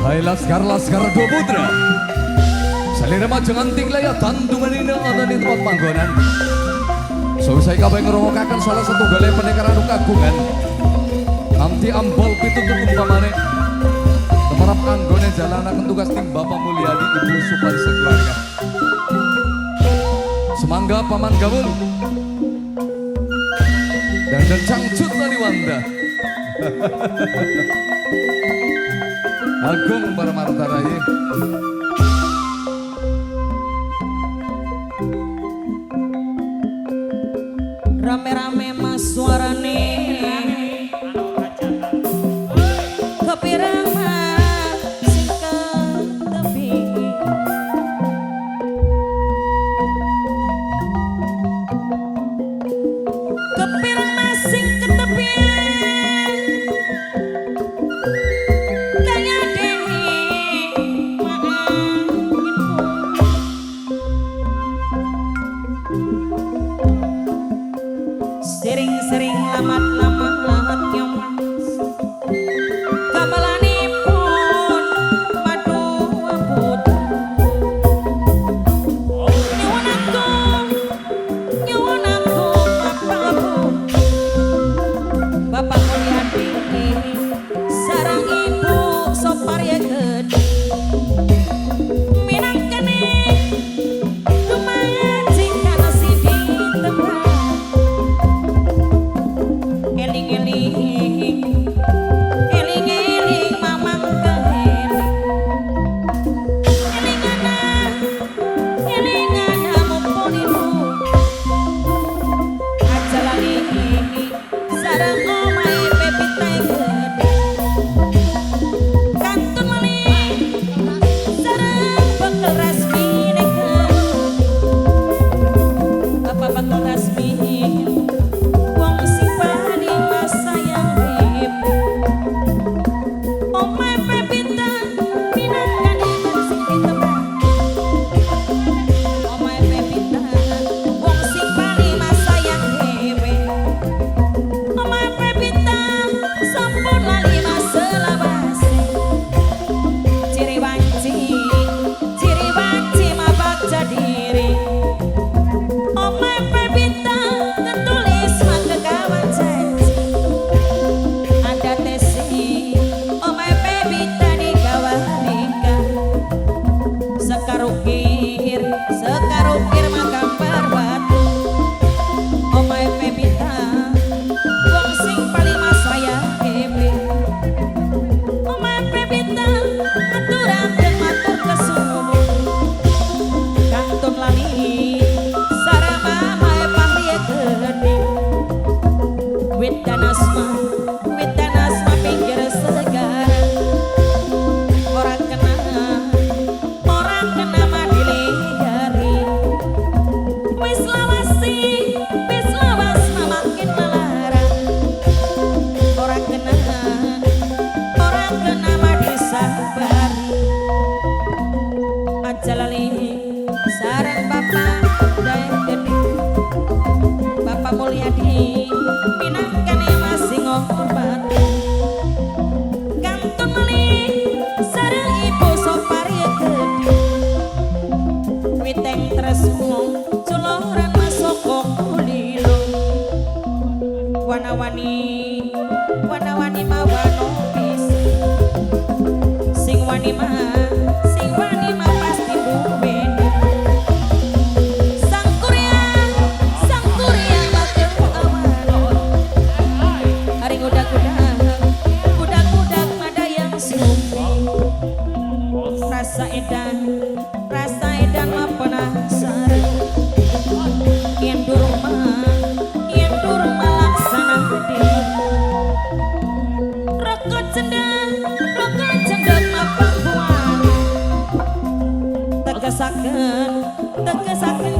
Hai laskar-laskar dua putra, salira majeng anting laya tantungan ini ada di tempat panggonan. Selesai kabeh ngerongokaken salah satu galih penekaran kagungan. Nanti ambol pitutur umpamane temarap anggone jalanaken tugas tim Bapak Mulyadi Ibu Supan sekeluarga. Semangga paman gawul dan cangcut tadi wanda. Agung Paramartaraya. Rame-rame mas suarane kepirang sing ke tepi kepirang masing ke tepi kaya dewi sering-sering lamat-lamat yang kabalanipun padu abut nyuwun aku Bapak Mulyadi sareng Ibu Soparya Gedhe minangkene dumaji kana sidi tembang eling-eling mamang keheling elingana mumpunimu aja lali sareng omahe pepitae gedhe kantun malih sareng bakal rasmine Bapak bakal rasmi wong sing paling mas sayang bebe omahe pepita minangkane sing ditembang omahe pepita wong sing paling mas sayang bebe omahe pepita sampun lali mas selawase ciri wanci mabak jadiri omahe pepita ketulis mangkegawan janji ada tesi omahe pepita digawalikan sekarukir magambar batu omahe pepita wong sing paling mas sayang bebe omahe pepita aturaken matur kesuwun kantun lali sareng mamae Pahriya Gedhe wit dan asma pinggir segara ora kena madilihari wis lawas makin melarang ora kena madisabari aja lali sareng Bapak Daeng Gedhe Bapak Mulyadi minangkane masing ngorbat kantun malih sareng Ibu Soparya Gedhe witeng tresno culoran masoko kulilo wana-wani mawano pisi sing wani mah pasti duweni sang kuryang matur awan hari kudak madayang sumpi rasa edan mah penasaran yen durung malaksana deui rokok cendek mah pangkuan tegesaken